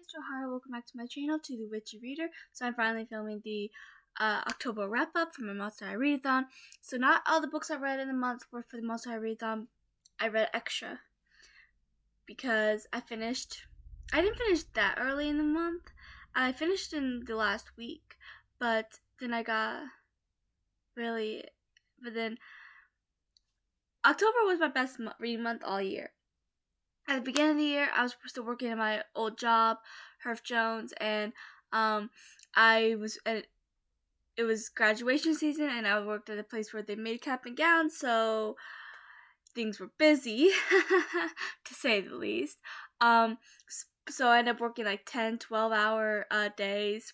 Mr. Hara, welcome back to my channel, to the Witchy Reader. So I'm finally filming the October wrap-up for my Monster High Readathon. So not all the books I read in the month were for the Monster High Readathon. I read extra because I didn't finish that early in the month. I finished in the last week, but then October was my best reading month all year. At the beginning of the year, I was still working at my old job, Herf Jones, and it was graduation season, and I worked at a place where they made cap and gowns, so things were busy, to say the least. So I ended up working like 10, 12-hour days.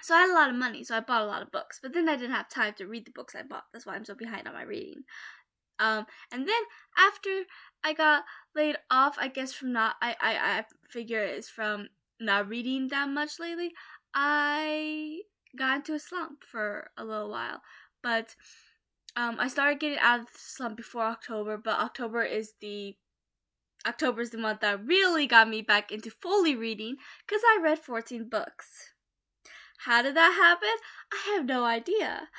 So I had a lot of money, so I bought a lot of books. But then I didn't have time to read the books I bought. That's why I'm so behind on my reading. And then after I got laid off, I guess from I figure it's from not reading that much lately, I got into a slump for a little while. But I started getting out of the slump before October, but October is the month that really got me back into fully reading, because I read 14 books. How did that happen? I have no idea.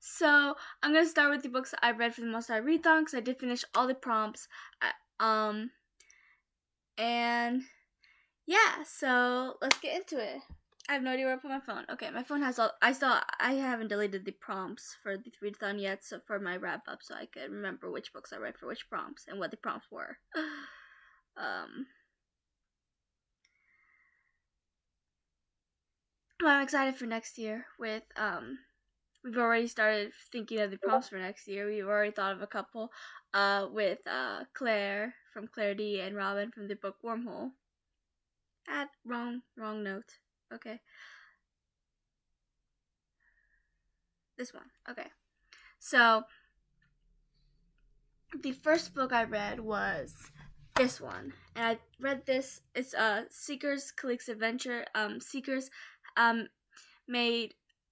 So I'm gonna start with the books that I read for the Monster High Readathon, because I did finish all the prompts. And yeah, so let's get into it. I have no idea where I put my phone. Okay, my phone has all. I haven't deleted the prompts for the readathon yet, so for my wrap up, so I could remember which books I read for which prompts and what the prompts were. Well, I'm excited for next year. With we've already started thinking of the prompts for next year. We've already thought of a couple. With Claire from Claire D and Robin from the book Wormhole. Wrong note. Okay. This one. Okay. So the first book I read was this one, and I read this. It's Seekers Cliques Adventure. Seekers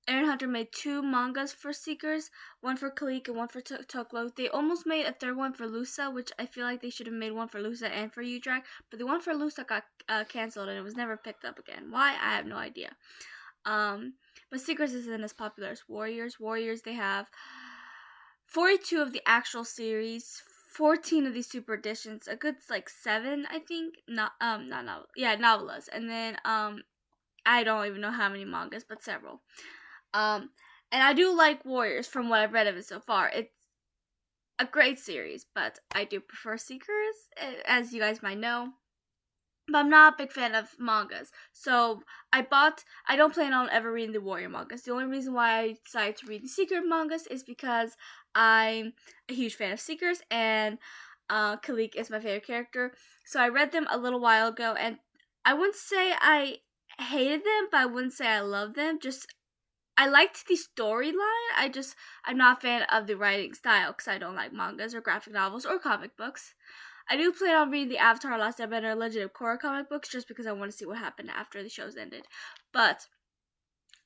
Aaron Hunter made 2 mangas for Seekers, one for Clique and one for Toklo. They almost made a third one for Lusa, which I feel like they should have made one for Lusa and for Udrak, but the one for Lusa got canceled and it was never picked up again. Why? I have no idea. But Seekers isn't as popular as Warriors. Warriors, they have 42 of the actual series, 14 of these super editions, a good 7, I think, novellas, and then I don't even know how many mangas, but several. And I do like Warriors from what I've read of it so far. It's a great series, but I do prefer Seekers, as you guys might know. But I'm not a big fan of mangas. So I don't plan on ever reading the Warrior mangas. The only reason why I decided to read the Seeker mangas is because I'm a huge fan of Seekers, and Kalik is my favorite character. So I read them a little while ago, and I wouldn't say I hated them, but I wouldn't say I loved them. I liked the storyline. I'm not a fan of the writing style, because I don't like mangas or graphic novels or comic books. I do plan on reading the Avatar Last Airbender Legend of Korra comic books, just because I want to see what happened after the shows ended. But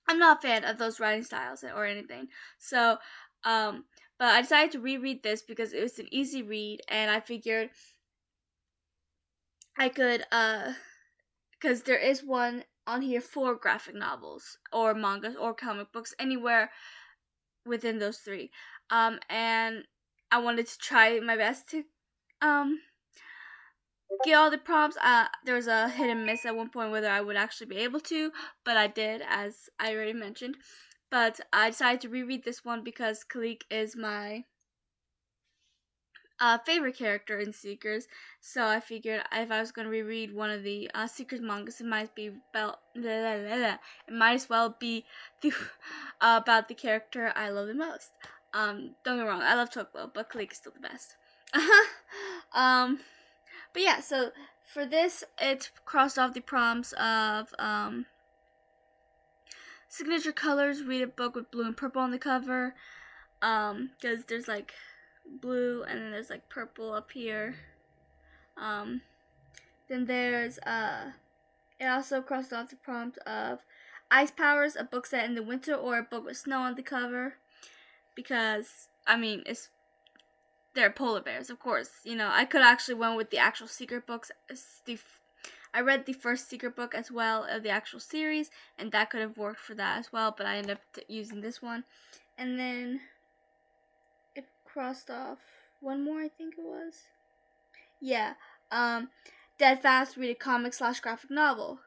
I'm not a fan of those writing styles or anything. So, but I decided to reread this because it was an easy read, and I figured I could, because there is one on here for graphic novels or mangas or comic books, anywhere within those 3. And I wanted to try my best to get all the prompts. There was a hit and miss at one point whether I would actually be able to, but I did, as I already mentioned. But I decided to reread this one because Kalik is my favorite character in Seekers, so I figured if I was going to reread one of the Seekers mangas, it might as well be about the character I love the most. Don't get me wrong, I love Toklo, but Kalik is still the best. But yeah, so for this, it crossed off the prompts of signature colors. Read a book with blue and purple on the cover, because there's blue and then there's purple up here. Then there's it also crossed off the prompt of Ice Powers, a book set in the winter, or a book with snow on the cover, because they're polar bears, of course. I could actually went with the actual secret books. I read the first secret book as well of the actual series, and that could have worked for that as well, but I ended up using this one. And then it crossed off one more, I think it was. Yeah, Dead Fast, read a comic / graphic novel.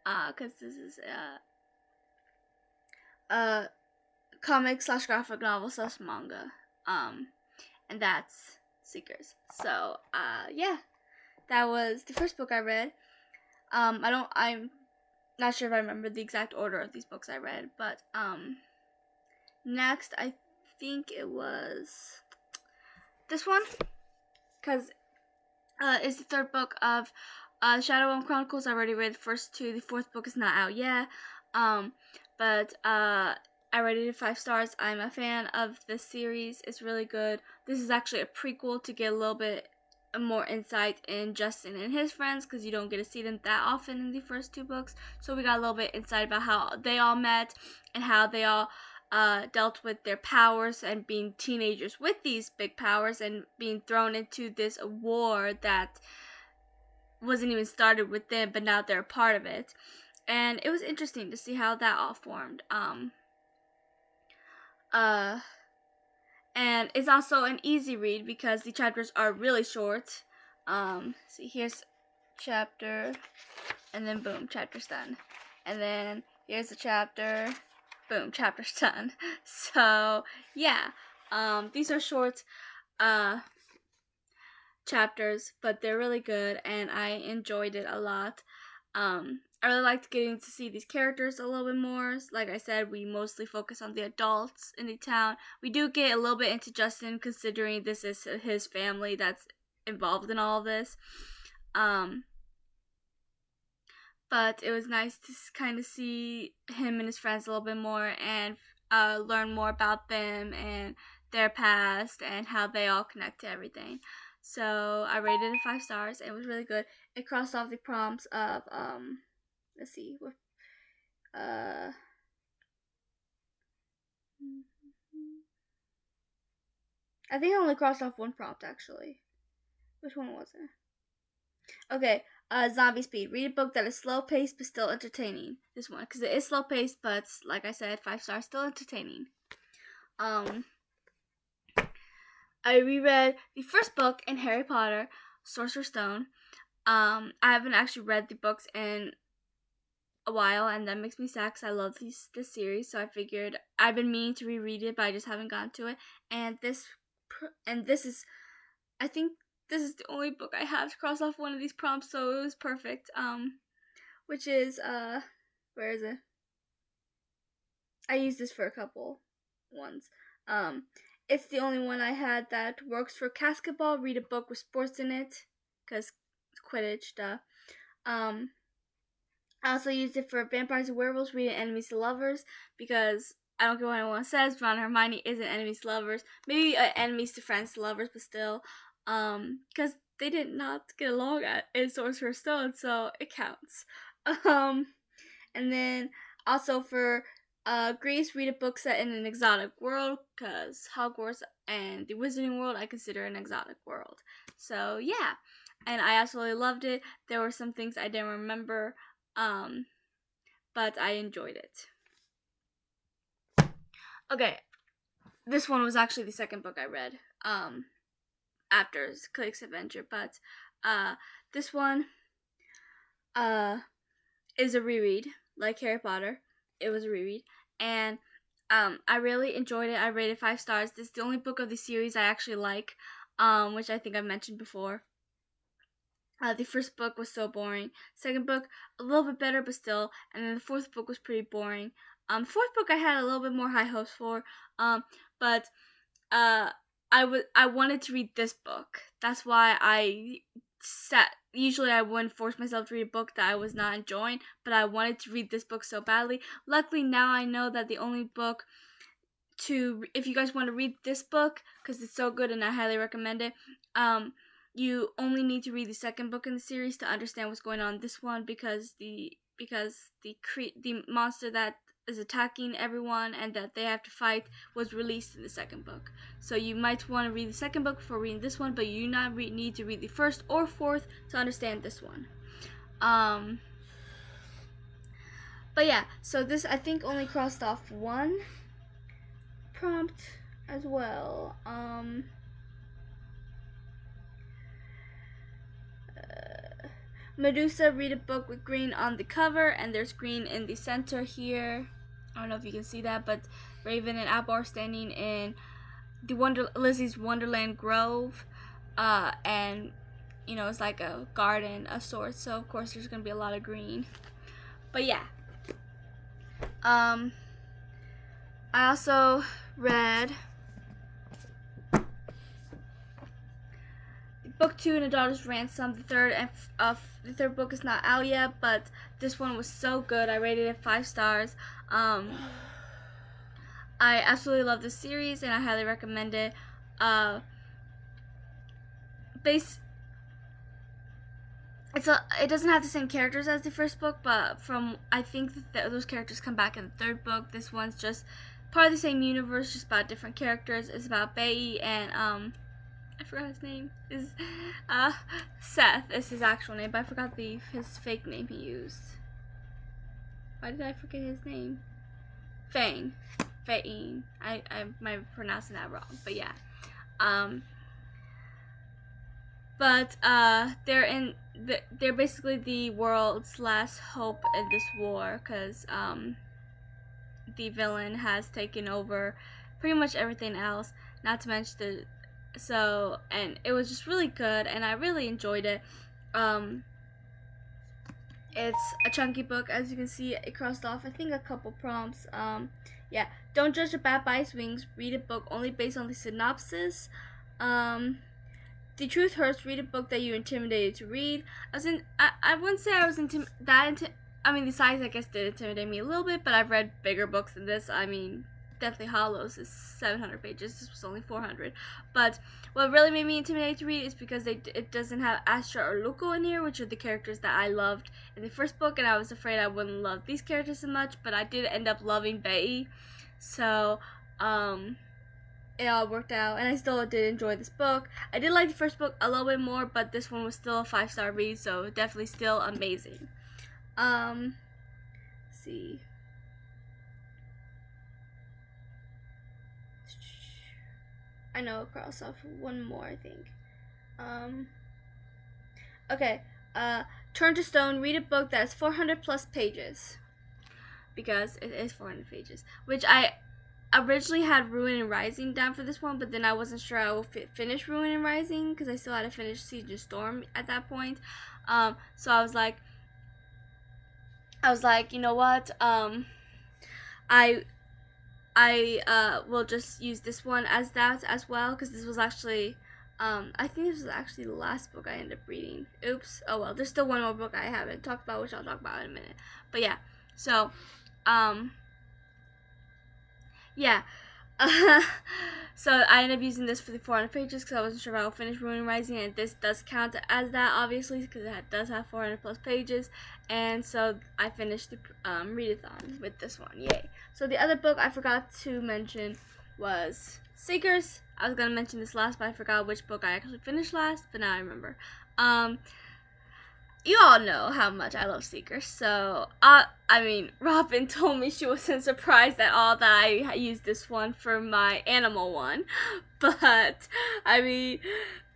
Because this is a comic / graphic novel / manga. And that's Seekers. So, yeah, that was the first book I read. I'm not sure if I remember the exact order of these books I read, but, next, I think it was this one, because, it's the third book of, One Chronicles. I already read the first two. The fourth book is not out yet, but, I rated it 5 stars. I'm a fan of this series. It's really good. This is actually a prequel to get a little bit more insight in Justin and his friends, because you don't get to see them that often in the first 2 books. So we got a little bit insight about how they all met and how they all dealt with their powers and being teenagers with these big powers and being thrown into this war that wasn't even started with them, but now they're a part of it. And it was interesting to see how that all formed. And it's also an easy read because the chapters are really short. See, here's chapter, and then boom, chapter's done. And then here's the chapter, boom, chapter's done. So, yeah, these are short, chapters, but they're really good, and I enjoyed it a lot. I really liked getting to see these characters a little bit more. Like I said, we mostly focus on the adults in the town. We do get a little bit into Justin, considering this is his family that's involved in all of this. But it was nice to kind of see him and his friends a little bit more and learn more about them and their past and how they all connect to everything. So I rated it 5 stars. It was really good. It crossed off the prompts of let's see, I think I only crossed off one prompt actually. Which one was it? Okay, Zombie Speed. Read a book that is slow paced but still entertaining. This one, because it is slow paced, but like I said, 5 stars, still entertaining. I reread the first book in Harry Potter, Sorcerer's Stone. I haven't actually read the books in a while, and that makes me sad because I love this series. So I figured I've been meaning to reread it, but I just haven't gotten to it. And this is, I think this is the only book I have to cross off one of these prompts, so it was perfect. Which is where is it? I used this for a couple ones. It's the only one I had that works for basketball. Read a book with sports in it, because Quidditch, duh. I also used it for vampires and werewolves. Read enemies to lovers, because I don't care what anyone says, Ron and Hermione isn't enemies to lovers. Maybe enemies to friends to lovers, but still, because they did not get along in Sorcerer's Stone, so it counts. And then also for Greece, read a book set in an exotic world, because Hogwarts and the Wizarding World I consider an exotic world. So yeah, and I absolutely loved it. There were some things I didn't remember, but I enjoyed it. Okay, this one was actually the second book I read after Cliques Adventure, but this one is a reread, like Harry Potter. It was a reread, and I really enjoyed it. I rated 5 stars. This is the only book of the series I actually like, which I think I've mentioned before. The first book was so boring. Second book, a little bit better, but still. And then the fourth book was pretty boring. Fourth book I had a little bit more high hopes for. But I wanted to read this book. That's why I usually I wouldn't force myself to read a book that I was not enjoying, but I wanted to read this book so badly. Luckily now I know that the only book if you guys want to read this book, because it's so good and I highly recommend it, you only need to read the second book in the series to understand what's going on in this one, because the monster that is attacking everyone and that they have to fight was released in the second book. So you might want to read the second book before reading this one, but you do not need to read the first or fourth to understand this one. But yeah, so this I think only crossed off one prompt as well. Medusa, read a book with green on the cover, and there's green in the center here. I don't know if you can see that, but Raven and Apple are standing in the Lizzie's Wonderland Grove, and you know, it's like a garden of sorts, so of course there's gonna be a lot of green. But yeah, I also read Book 2 in A Daughters Ransom. The third book is not out yet, but this one was so good. I rated it 5 stars. I absolutely love this series, and I highly recommend it. It doesn't have the same characters as the first book, but I think that those characters come back in the third book. This one's just part of the same universe, just about different characters. It's about Bae and I forgot his name. Is Seth is his actual name, but I forgot his fake name he used. Why did I forget his name? Fane. I might be pronouncing that wrong, but yeah. They're basically the world's last hope in this war, because the villain has taken over pretty much everything else. Not to mention and it was just really good, and I really enjoyed it. It's a chunky book, as you can see. It crossed off, I think, a couple prompts. Yeah, don't judge a bat by its wings. Read a book only based on the synopsis. The truth hurts. Read a book that you're intimidated to read. I wouldn't say I was the size, I guess, did intimidate me a little bit, but I've read bigger books than this. I mean, Deathly Hallows is 700 pages. This was only 400. But what really made me intimidated to read is because it doesn't have Astra or Luco in here, which are the characters that I loved in the first book, and I was afraid I wouldn't love these characters as much, but I did end up loving Bae. So, it all worked out, and I still did enjoy this book. I did like the first book a little bit more, but this one was still a 5-star read, so definitely still amazing. Let's see. I know I'll cross off one more, I think. Okay. Turn to Stone. Read a book that's 400 plus pages. Because it is 400 pages. Which I originally had Ruin and Rising down for this one, but then I wasn't sure I would finish Ruin and Rising, because I still had to finish Siege and Storm at that point. So I was like, you know what? I will just use this one as that as well, because this was actually, I think this was actually the last book I ended up reading. Oops. Oh well, there's still one more book I haven't talked about, which I'll talk about in a minute. But yeah, so, yeah. So I ended up using this for the 400 pages because I wasn't sure if I would finish Ruin Rising, and this does count as that, obviously, because it does have 400 plus pages. And so I finished the readathon with this one. Yay. So the other book I forgot to mention was Seekers. I was going to mention this last, but I forgot which book I actually finished last, but now I remember. You all know how much I love Seekers, so, Robin told me she wasn't surprised at all that I used this one for my animal one, but,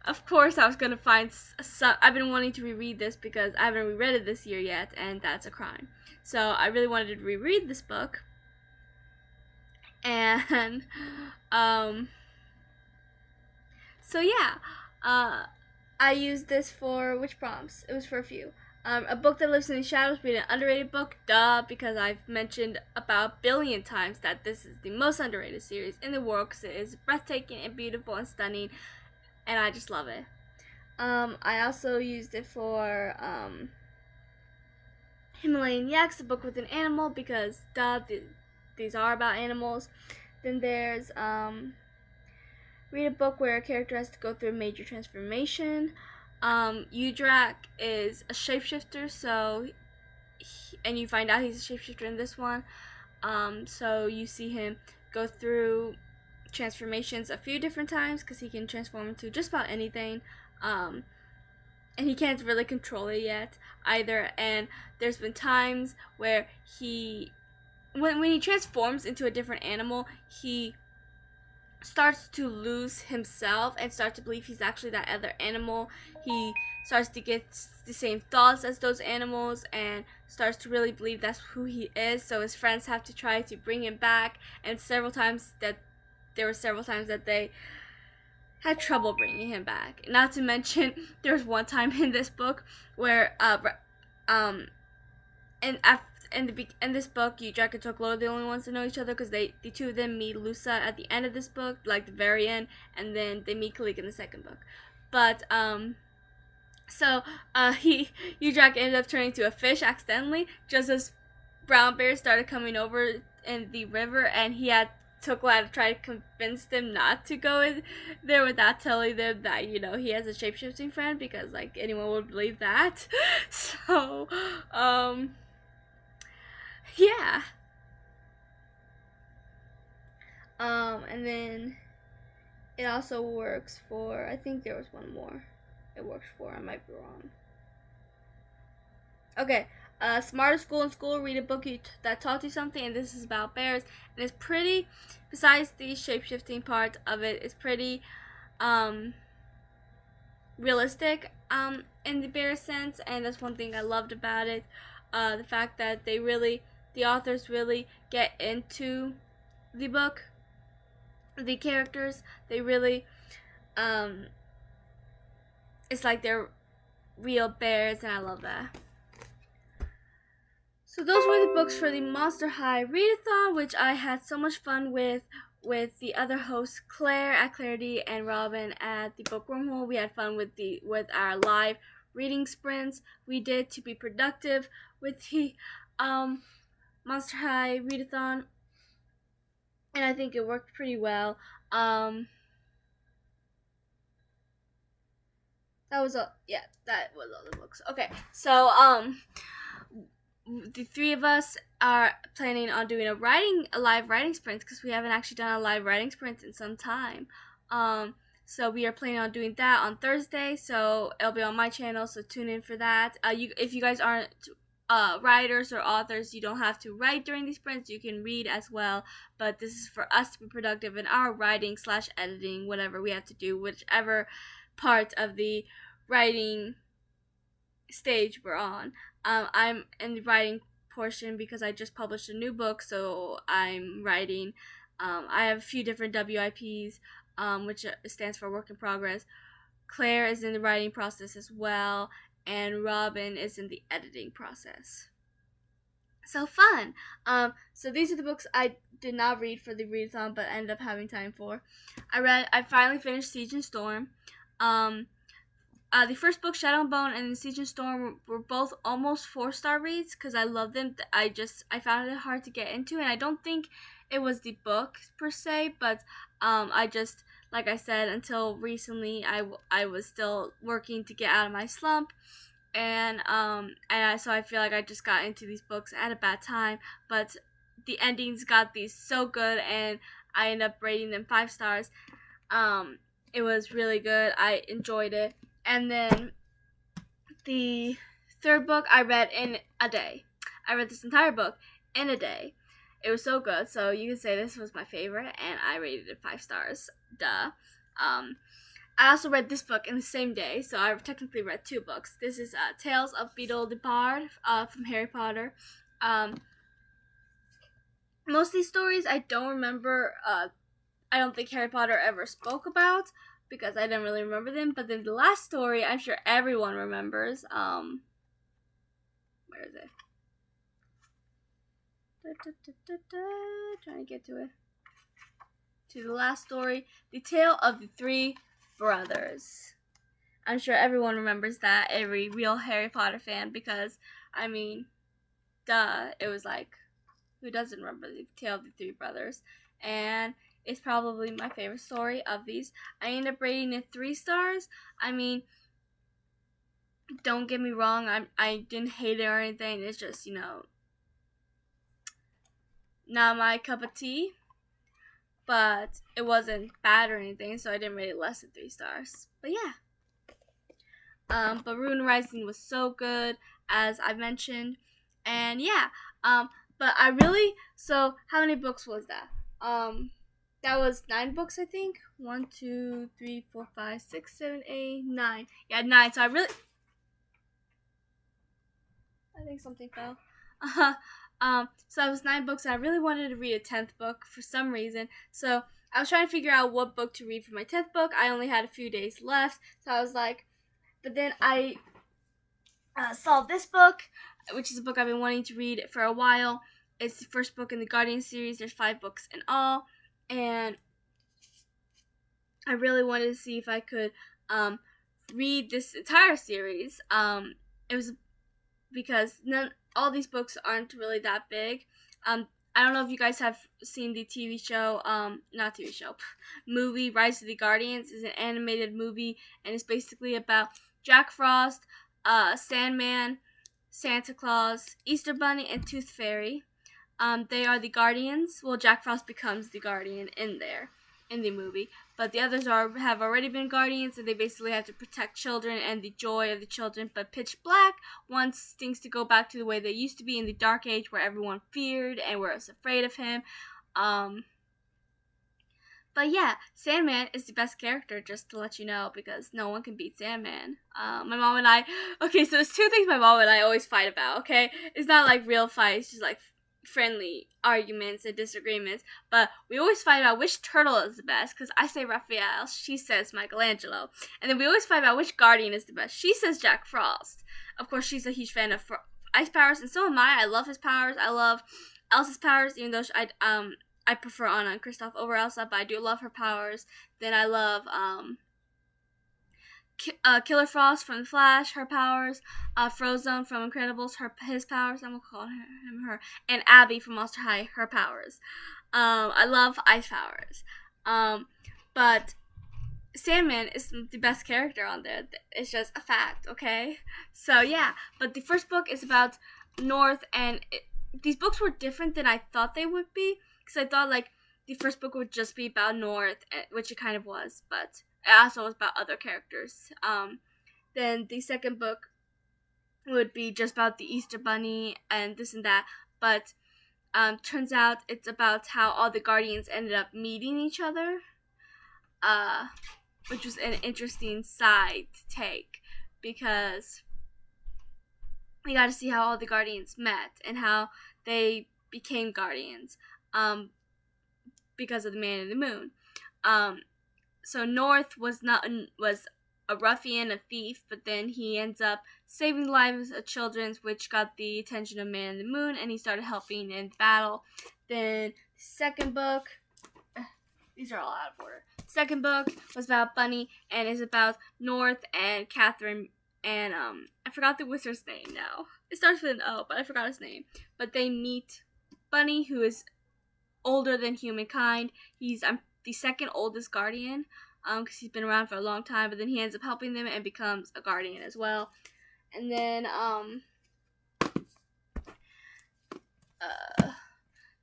of course I was gonna find I've been wanting to reread this because I haven't reread it this year yet, and that's a crime. So I really wanted to reread this book, and, so yeah, I used this for which prompts? It was for a few. A book that lives in the shadows, read an underrated book, duh, because I've mentioned about a billion times that this is the most underrated series in the world, because it is breathtaking and beautiful and stunning, and I just love it. I also used it for Himalayan Yaks, a book with an animal, because duh, these are about animals. Then there's read a book where a character has to go through a major transformation. Udrak is a shapeshifter, and you find out he's a shapeshifter in this one. So you see him go through transformations a few different times because he can transform into just about anything. And he can't really control it yet either. And there's been times where when he transforms into a different animal, he starts to lose himself and start to believe he's actually that other animal. He starts to get the same thoughts as those animals and starts to really believe that's who he is. So his friends have to try to bring him back, and there were several times that they had trouble bringing him back. Not to mention, there was one time in this book where in this book, Jack and Toklo are the only ones to know each other because the two of them meet Lusa at the end of this book, like the very end, and then they meet Kalik in the second book. But Jack ended up turning into a fish accidentally, just as brown bears started coming over in the river, and he had Tokla to try to convince them not to go in there without telling them that he has a shapeshifting friend, because like anyone would believe that. So yeah. And then it also works for, I think there was one more it works for, I might be wrong. Okay, Smarter School in School, read a book that taught you something, and this is about bears, and it's pretty, besides the shape-shifting part of it, it's pretty realistic in the bear sense, and that's one thing I loved about it. The fact that the authors really get into the book, the characters, they really it's like they're real bears, and I love that. So those were the books for the Monster High Readathon, which I had so much fun with the other hosts, Claire at Clarity and Robin at the Book Wormhole. We had fun with our live reading sprints we did to be productive with the Monster High Readathon, and I think it worked pretty well. That was all. Yeah, that was all the books. Okay, so the three of us are planning on doing a live writing sprint, because we haven't actually done a live writing sprint in some time. So we are planning on doing that on Thursday. So it'll be on my channel. So tune in for that. If you guys aren't writers or authors, you don't have to write during these sprints. You can read as well. But this is for us to be productive in our writing / editing, whatever we have to do, whichever part of the writing stage we're on. I'm in the writing portion because I just published a new book, so I'm writing. I have a few different WIPs, which stands for work in progress. Claire is in the writing process as well, and Robin is in the editing process. So fun. So these are the books I did not read for the readathon, but ended up having time for. I finally finished Siege and Storm. The first book, Shadow and Bone, and Siege and Storm were both almost 4-star reads because I love them. I found it hard to get into, and I don't think it was the book per se, but I just, like I said, until recently, I was still working to get out of my slump, and so I feel like I just got into these books at a bad time, but the endings got these so good, and I ended up rating them 5 stars. It was really good. I enjoyed it. And then the third book I read in a day. I read this entire book in a day. It was so good. So you can say this was my favorite, and I rated it 5 stars. Duh. I also read this book in the same day, so I technically read 2 books. This is Tales of Beedle the Bard from Harry Potter. Most of these stories I don't remember. I don't think Harry Potter ever spoke about, because I didn't really remember them. But then the last story, I'm sure everyone remembers. Where is it? Trying to get to it. To the last story, The Tale of the Three Brothers. I'm sure everyone remembers that, every real Harry Potter fan, because, I mean, duh, it was like, who doesn't remember The Tale of the Three Brothers? And it's probably my favorite story of these. I ended up rating it 3 stars. I mean, don't get me wrong, I didn't hate it or anything. It's just, not my cup of tea, but it wasn't bad or anything, so I didn't rate it less than 3 stars. But yeah. But Rune Rising was so good, as I mentioned. And yeah, but I really, so how many books was that? That was 9 books, I think. 1, 2, 3, 4, 5, 6, 7, 8, 9. Yeah, 9. So I think something fell. So that was 9 books. And I really wanted to read a 10th book for some reason. So I was trying to figure out what book to read for my 10th book. I only had a few days left. So I was like, but then I saw this book, which is a book I've been wanting to read for a while. It's the first book in the Guardian series. There's 5 books in all. And I really wanted to see if I could read this entire series. It was because all these books aren't really that big. I don't know if you guys have seen the TV show, not TV show, movie Rise of the Guardians. Is an animated movie, and it's basically about Jack Frost, Sandman, Santa Claus, Easter Bunny, and Tooth Fairy. They are the Guardians. Well, Jack Frost becomes the Guardian in the movie, but the others have already been Guardians, and they basically have to protect children and the joy of the children. But Pitch Black wants things to go back to the way they used to be in the Dark Age, where everyone feared and was afraid of him. But yeah, Sandman is the best character, just to let you know, because no one can beat Sandman. My mom and I, okay, so there's 2 things my mom and I always fight about, okay? It's not like real fights, just like friendly arguments and disagreements, but we always fight about which turtle is the best, because I say Raphael, she says Michelangelo, and then we always fight about which Guardian is the best. She says Jack Frost. Of course, she's a huge fan of ice powers, and so am I. I love his powers. I love Elsa's powers, even though I prefer Anna and Kristoff over Elsa, but I do love her powers. Then I love Killer Frost from The Flash, her powers. Frozone from Incredibles, his powers. I'm gonna call him her. And Abby from Monster High, her powers. I love ice powers. But Sandman is the best character on there. It's just a fact, okay? So yeah, but the first book is about North, and these books were different than I thought they would be, because I thought like the first book would just be about North, which it kind of was, but it also was about other characters. Then the second book would be just about the Easter Bunny and this and that, but turns out it's about how all the Guardians ended up meeting each other, which was an interesting side take, because we got to see how all the Guardians met and how they became Guardians, because of the Man in the Moon. So North was a ruffian, a thief, but then he ends up saving the lives of children, which got the attention of Man in the Moon, and he started helping in battle. Then second book, these are all out of order. Second book was about Bunny, and is about North and Catherine, and I forgot the wizard's name now. It starts with an O, but I forgot his name. But they meet Bunny, who is older than humankind. He's the second oldest Guardian, because he's been around for a long time, but then he ends up helping them and becomes a Guardian as well. And then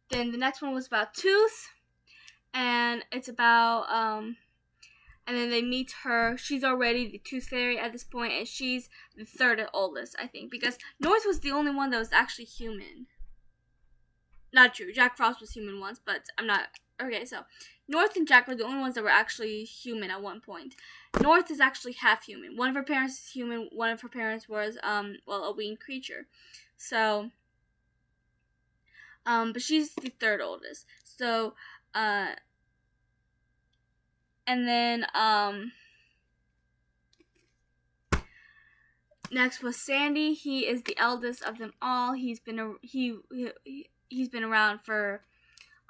then the next one was about Tooth, and it's about and then they meet her. She's already the Tooth Fairy at this point, and she's the third oldest, I think, because North was the only one that was actually human. Not true. Jack Frost was human once, but I'm not. Okay, so North and Jack were the only ones that were actually human at one point. North is actually half human. One of her parents is human. One of her parents was a winged creature. So but she's the third oldest. So and then next was Sandy. He is the eldest of them all. He's been around for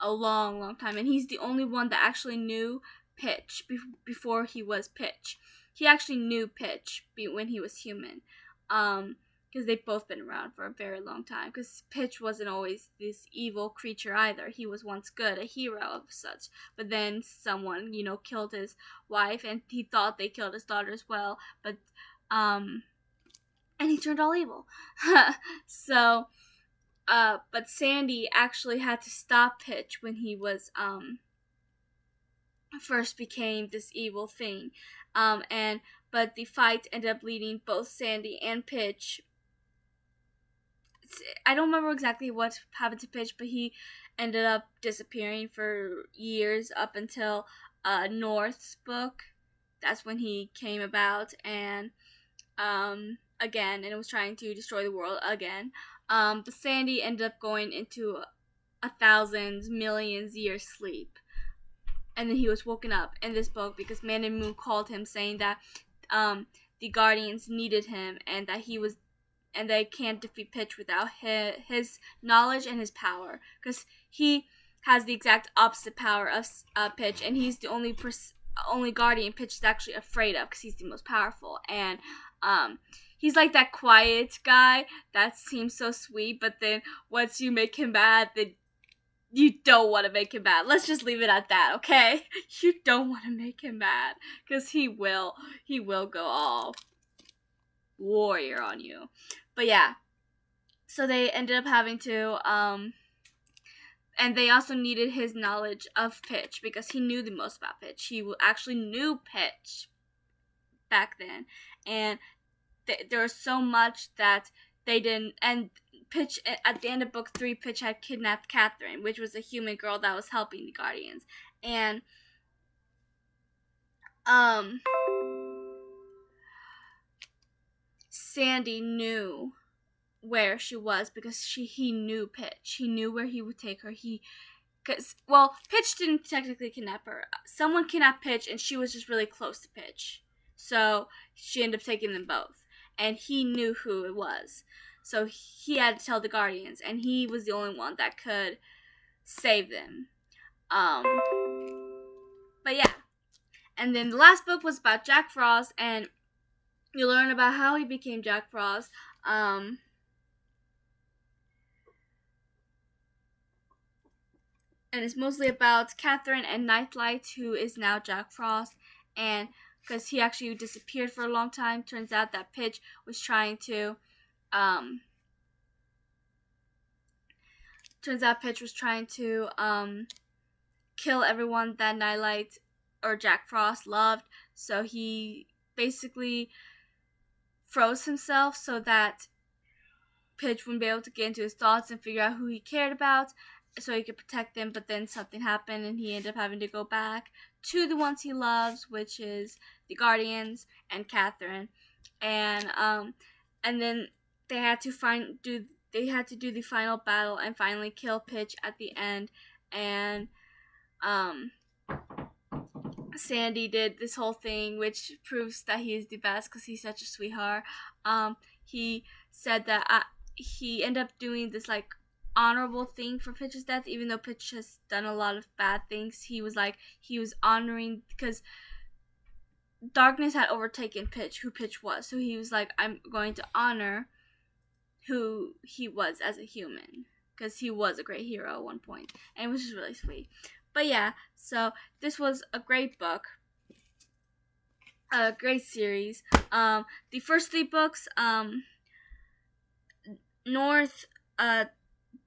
a long, long time, and he's the only one that actually knew Pitch before he was Pitch. He actually knew Pitch when he was human, because they've both been around for a very long time. Because Pitch wasn't always this evil creature either. He was once good, a hero of such. But then someone, killed his wife, and he thought they killed his daughter as well. But and he turned all evil. So but Sandy actually had to stop Pitch when he was first became this evil thing, but the fight ended up leading both Sandy and Pitch. I don't remember exactly what happened to Pitch, but he ended up disappearing for years up until North's book. That's when he came about, and again, and it was trying to destroy the world again. But Sandy ended up going into a thousands, millions year sleep, and then he was woken up in this book because Man and Moon called him, saying that the Guardians needed him, and that he was, and they can't defeat Pitch without his knowledge and his power, because he has the exact opposite power of Pitch, and he's the only Guardian Pitch is actually afraid of, because he's the most powerful. And he's like that quiet guy that seems so sweet, but then once you make him mad, then you don't want to make him mad. Let's just leave it at that, okay? You don't want to make him mad, because he will go all warrior on you. But yeah, so they ended up having to, and they also needed his knowledge of Pitch, because he knew the most about Pitch. He actually knew Pitch back then, and there was so much that they didn't. And Pitch, at the end of book 3, Pitch had kidnapped Catherine, which was a human girl that was helping the Guardians, and Sandy knew where she was, because he knew Pitch. He knew where he would take her. Pitch didn't technically kidnap her. Someone kidnapped Pitch, and she was just really close to Pitch, so she ended up taking them both. And he knew who it was, so he had to tell the Guardians, and he was the only one that could save them. But yeah, and then the last book was about Jack Frost, and you learn about how he became Jack Frost. And it's mostly about Catherine and Nightlight, who is now Jack Frost, and because he actually disappeared for a long time. Turns out that Pitch was trying to, kill everyone that Nightlight or Jack Frost loved. So he basically froze himself so that Pitch wouldn't be able to get into his thoughts and figure out who he cared about, so he could protect them. But then something happened, and he ended up having to go back to the ones he loves, which is the Guardians and Catherine. And then they had to do the final battle and finally kill Pitch at the end. And Sandy did this whole thing, which proves that he is the best, because he's such a sweetheart. He said that he ended up doing this like honorable thing for Pitch's death, even though Pitch has done a lot of bad things. He was honoring, because darkness had overtaken Pitch, who Pitch was. So he was like, I'm going to honor who he was as a human, because he was a great hero at one point, and which is really sweet. But yeah, so this was a great book, a great series. The first 3 books, North,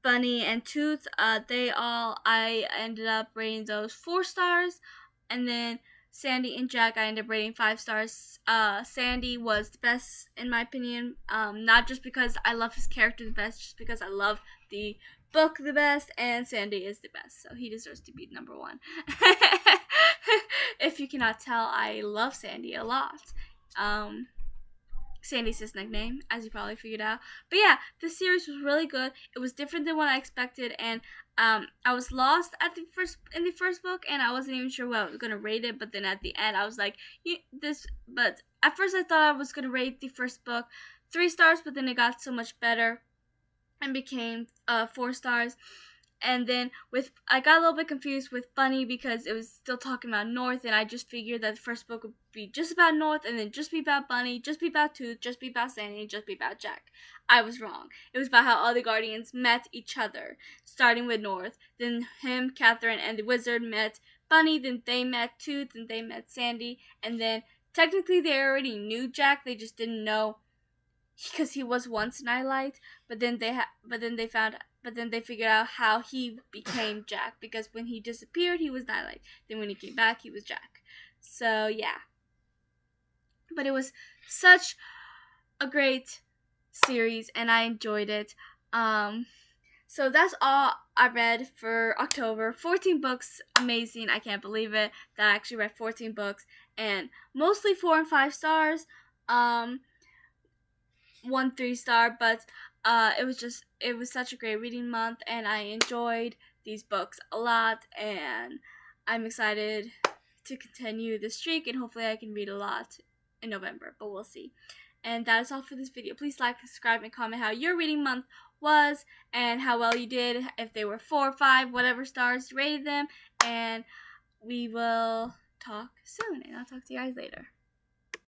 Bunny, and Tooth, I ended up rating those 4 stars, and then Sandy and Jack, I ended up rating 5 stars. Sandy was the best in my opinion, not just because I love his character the best, just because I love the book the best, and Sandy is the best, so he deserves to be number 1. If you cannot tell, I love Sandy a lot. Sandy's his nickname, as you probably figured out. But yeah, this series was really good. It was different than what I expected, and I was lost in the first book, and I wasn't even sure what I was gonna rate it. But then at the end, I was like, But at first, I thought I was gonna rate the first book 3 stars, but then it got so much better and became 4 stars. And then I got a little bit confused with Bunny, because it was still talking about North, and I just figured that the first book would be just about North, and then just be about Bunny, just be about Tooth, just be about Sandy, just be about Jack. I was wrong. It was about how all the Guardians met each other, starting with North. Then him, Catherine, and the Wizard met Bunny, then they met Tooth, and they met Sandy, and then technically they already knew Jack, they just didn't know because he was once Nightlight, but then they figured out how he became Jack, because when he disappeared he was Nightlight, then when he came back he was Jack. So yeah, but it was such a great series and I enjoyed it. So that's all I read for October. 14 books, amazing. I can't believe it that I actually read 14 books, and mostly 4 and 5 stars. 1 3-star, but it was such a great reading month, and I enjoyed these books a lot, and I'm excited to continue the streak, and hopefully I can read a lot in November, but we'll see. And that is all for this video. Please like, subscribe, and comment how your reading month was and how well you did, if they were 4 or 5, whatever stars you rated them, and we will talk soon, and I'll talk to you guys later.